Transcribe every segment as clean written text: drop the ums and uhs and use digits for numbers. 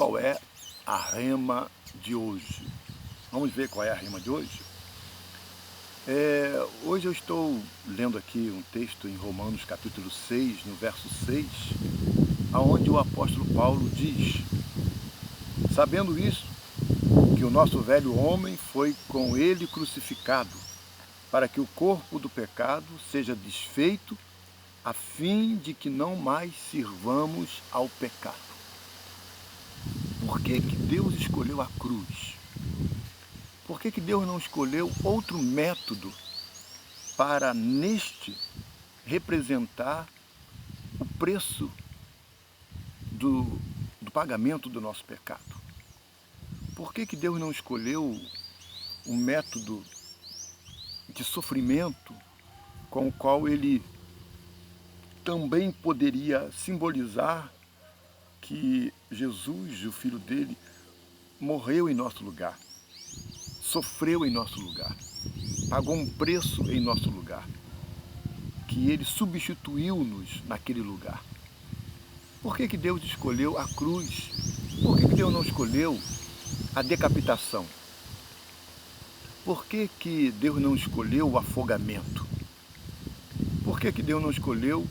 qual é a rema de hoje. Vamos ver qual é a rema de hoje? Hoje eu estou lendo aqui um texto em Romanos capítulo 6, no verso 6, aonde o apóstolo Paulo diz: sabendo isso, que o nosso velho homem foi com ele crucificado, para que o corpo do pecado seja desfeito, a fim de que não mais sirvamos ao pecado. Por que que Deus escolheu a cruz? Por que que Deus não escolheu outro método para, neste, representar o preço do pagamento do nosso pecado? Por que que Deus não escolheu um método de sofrimento com o qual Ele também poderia simbolizar que Jesus, o Filho dele, morreu em nosso lugar, sofreu em nosso lugar, pagou um preço em nosso lugar, que Ele substituiu-nos naquele lugar? Por que que Deus escolheu a cruz? Por que que Deus não escolheu a decapitação? Por que que Deus não escolheu o afogamento? Por que que Deus não escolheu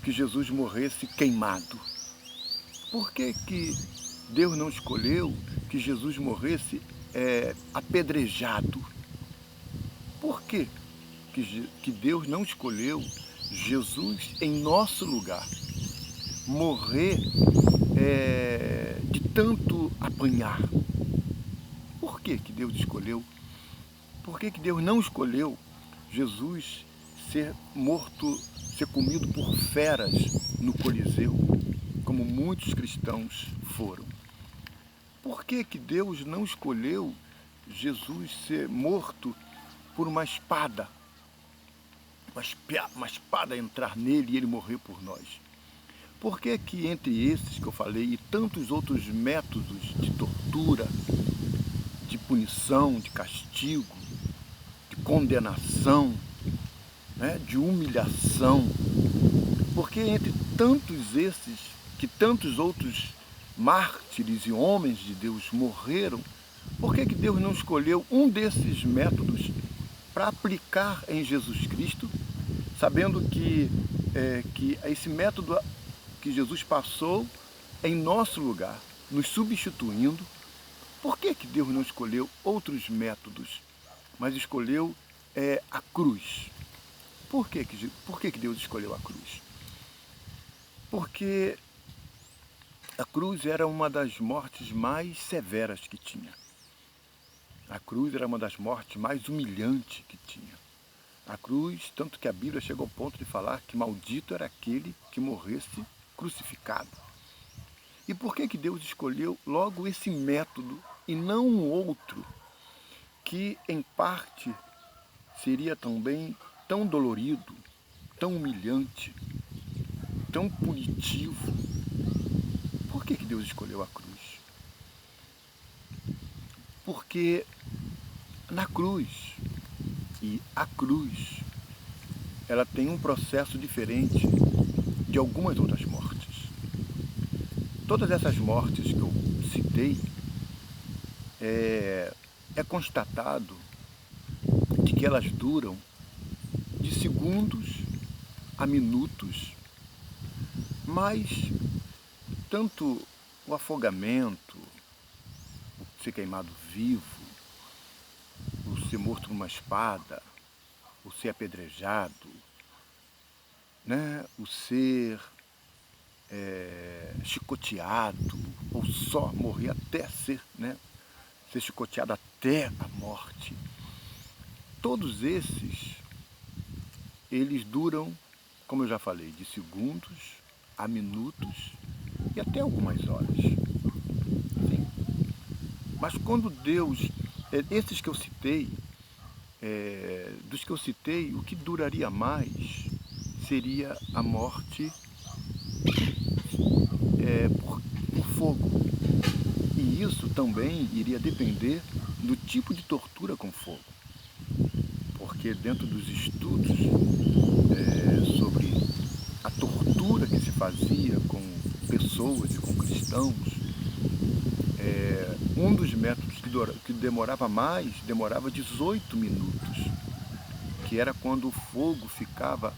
que Jesus morresse queimado? Por que que Deus não escolheu que Jesus morresse apedrejado? Por que que Deus não escolheu Jesus em nosso lugar, morrer de tanto apanhar? Por que que Deus escolheu? Por que que Deus não escolheu Jesus ser morto, ser comido por feras no Coliseu, como muitos cristãos foram? Por que que Deus não escolheu Jesus ser morto por uma espada? Uma espada entrar nele e ele morrer por nós? Por que que entre esses que eu falei e tantos outros métodos de tortura, de punição, de castigo, de condenação, de humilhação, porque entre tantos esses, que tantos outros mártires e homens de Deus morreram, por que que Deus não escolheu um desses métodos para aplicar em Jesus Cristo, sabendo que esse método que Jesus passou em nosso lugar, nos substituindo? Por que que Deus não escolheu outros métodos, mas escolheu a cruz? Por que que Deus escolheu a cruz? Porque a cruz era uma das mortes mais severas que tinha. A cruz era uma das mortes mais humilhantes que tinha. A cruz, tanto que a Bíblia chegou ao ponto de falar que maldito era aquele que morresse crucificado. E por que que Deus escolheu logo esse método e não um outro, que em parte seria também tão dolorido, tão humilhante, tão punitivo? Por que que Deus escolheu a cruz? Porque na cruz, e a cruz, ela tem um processo diferente de algumas outras mortes. Todas essas mortes que eu citei, é constatado de que elas duram de segundos a minutos, mas tanto o afogamento, o ser queimado vivo, o ser morto numa espada, o ser apedrejado, o ser chicoteado, ou só morrer até ser chicoteado até a morte. Todos esses, eles duram, como eu já falei, de segundos a minutos e até algumas horas. Sim. Mas quando Deus, esses que eu citei, dos que eu citei, o que duraria mais seria a morte por fogo. E isso também iria depender do tipo de tortura com fogo. Porque dentro dos estudos sobre a tortura que se fazia com pessoas e com cristãos, Um dos métodos que demorava 18 minutos, que era quando o fogo ficava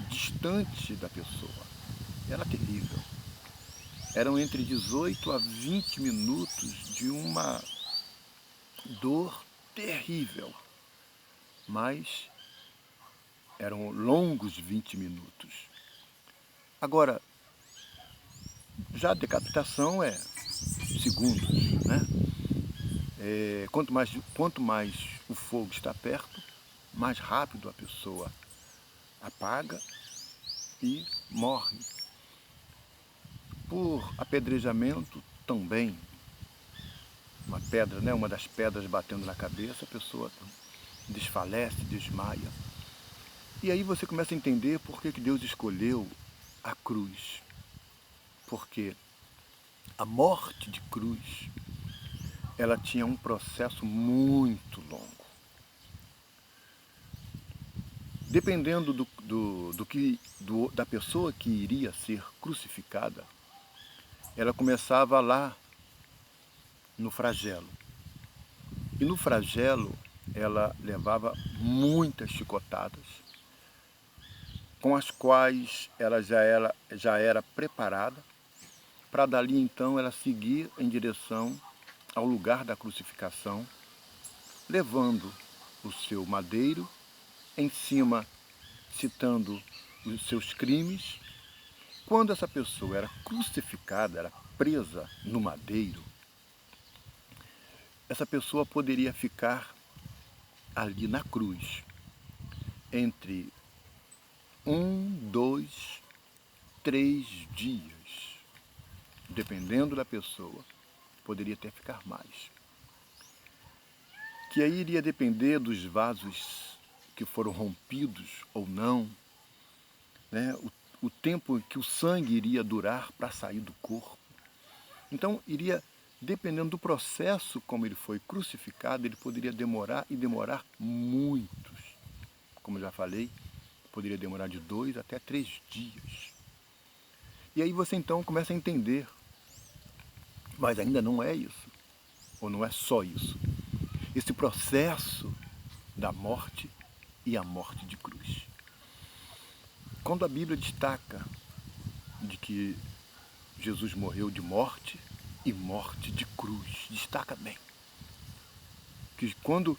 distante da pessoa. Era terrível. Eram entre 18 a 20 minutos de uma dor terrível, mas eram longos 20 minutos. Agora, já a decapitação é segundos, né? Quanto mais o fogo está perto, mais rápido a pessoa apaga e morre. Por apedrejamento também, uma pedra, né? Uma das pedras batendo na cabeça, a pessoa desfalece, desmaia. E aí você começa a entender por que Deus escolheu a cruz. Porque a morte de cruz, ela tinha um processo muito longo. Dependendo da pessoa que iria ser crucificada, ela começava lá no flagelo. E no flagelo ela levava muitas chicotadas, com as quais ela já era preparada para dali então ela seguir em direção ao lugar da crucificação, levando o seu madeiro, em cima citando os seus crimes. Quando essa pessoa era crucificada, era presa no madeiro, essa pessoa poderia ficar ali na cruz entre 2, 3 dias, dependendo da pessoa, poderia até ficar mais. Que aí iria depender dos vasos que foram rompidos ou não, né? O tempo que o sangue iria durar para sair do corpo. Então, iria, dependendo do processo como ele foi crucificado, ele poderia demorar e demorar muitos. Como eu já falei, poderia demorar de 2 até 3 dias. E aí você então começa a entender, mas ainda não é isso, ou não é só isso. Esse processo da morte e a morte de cruz. Quando a Bíblia destaca de que Jesus morreu de morte e morte de cruz, destaca bem. Que quando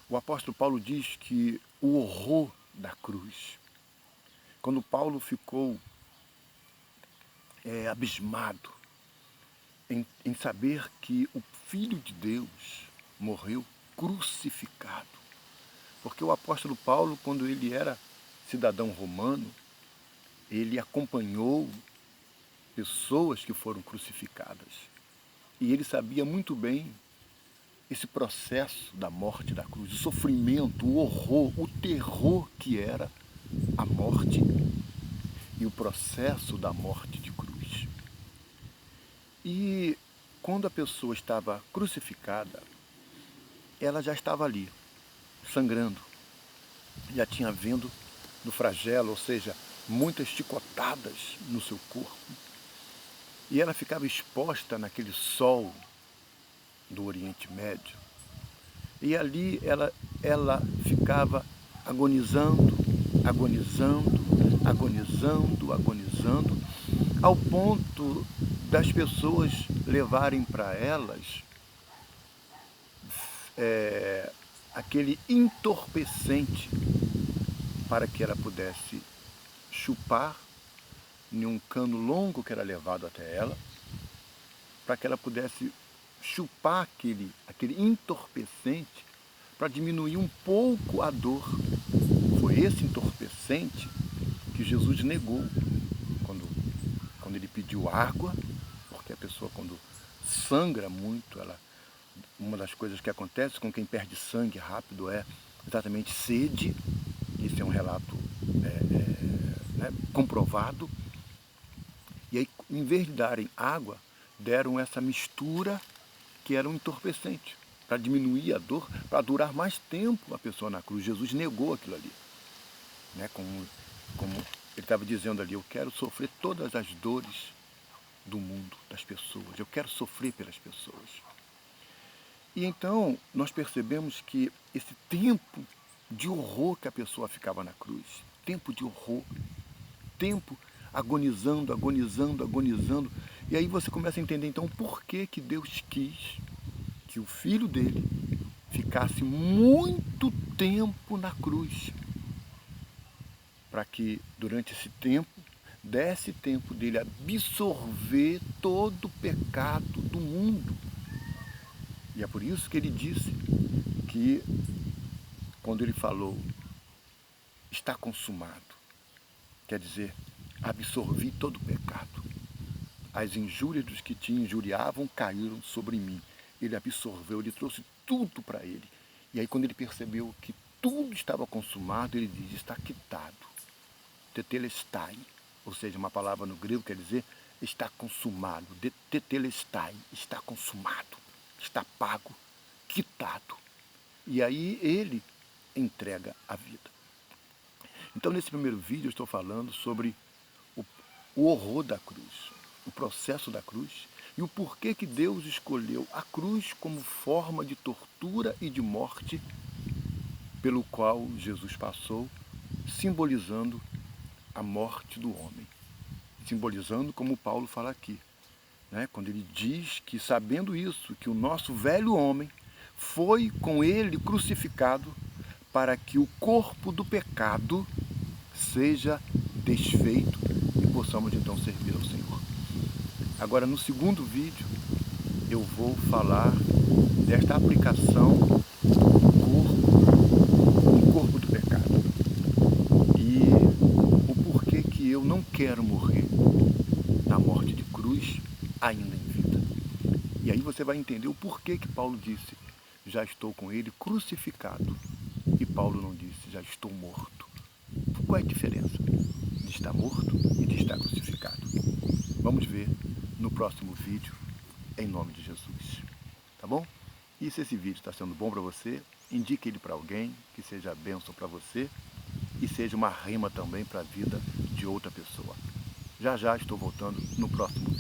o apóstolo Paulo diz que o horror da cruz, quando Paulo ficou abismado em saber que o Filho de Deus morreu crucificado. Porque o apóstolo Paulo, quando ele era cidadão romano, ele acompanhou pessoas que foram crucificadas. E ele sabia muito bem esse processo da morte da cruz, o sofrimento, o horror, o terror que era a morte e o processo da morte de cruz. E quando a pessoa estava crucificada, ela já estava ali, sangrando. Já tinha vindo do flagelo, ou seja, muitas chicotadas no seu corpo. E ela ficava exposta naquele sol do Oriente Médio. E ali ela ficava agonizando, agonizando, agonizando, agonizando, ao ponto das pessoas levarem para elas aquele entorpecente para que ela pudesse chupar em um cano longo que era levado até ela, para que ela pudesse chupar aquele entorpecente para diminuir um pouco a dor. Foi esse entorpecente que Jesus negou quando ele pediu água, porque a pessoa quando sangra muito, uma das coisas que acontece com quem perde sangue rápido é exatamente sede. Isso é um relato comprovado. E aí, em vez de darem água, deram essa mistura que era um entorpecente, para diminuir a dor, para durar mais tempo a pessoa na cruz. Jesus negou aquilo ali. Né? Como ele estava dizendo ali, eu quero sofrer todas as dores do mundo, das pessoas. Eu quero sofrer pelas pessoas. E então nós percebemos que esse tempo de horror que a pessoa ficava na cruz, tempo de horror, tempo agonizando, agonizando, agonizando. E aí você começa a entender então por que Deus quis que o filho dele ficasse muito tempo na cruz, para que durante esse tempo desse tempo dele absorver todo o pecado do mundo. E é por isso que ele disse que, quando ele falou, está consumado, quer dizer, absorvi todo o pecado. As injúrias dos que te injuriavam caíram sobre mim. Ele absorveu, ele trouxe tudo para ele. E aí, quando ele percebeu que tudo estava consumado, ele diz, está quitado. Tetelestai, ou seja, uma palavra no grego quer dizer está consumado. Tetelestai, está consumado, está pago, quitado. E aí ele entrega a vida. Então, nesse primeiro vídeo, eu estou falando sobre o horror da cruz, o processo da cruz e o porquê que Deus escolheu a cruz como forma de tortura e de morte pelo qual Jesus passou, simbolizando a morte do homem. Simbolizando, como Paulo fala aqui, né? Quando ele diz que, sabendo isso, que o nosso velho homem foi com ele crucificado para que o corpo do pecado seja desfeito e possamos então servir ao Senhor. Agora, no segundo vídeo, eu vou falar desta aplicação no corpo do pecado e o porquê que eu não quero morrer na morte de cruz ainda em vida. E aí você vai entender o porquê que Paulo disse, já estou com ele crucificado, e Paulo não disse, já estou morto. Qual é a diferença de estar morto e de estar crucificado? Vamos ver no próximo vídeo, em nome de Jesus. Tá bom? E se esse vídeo está sendo bom para você, indique ele para alguém, que seja bênção para você e seja uma rema também para a vida de outra pessoa. Já já estou voltando no próximo vídeo.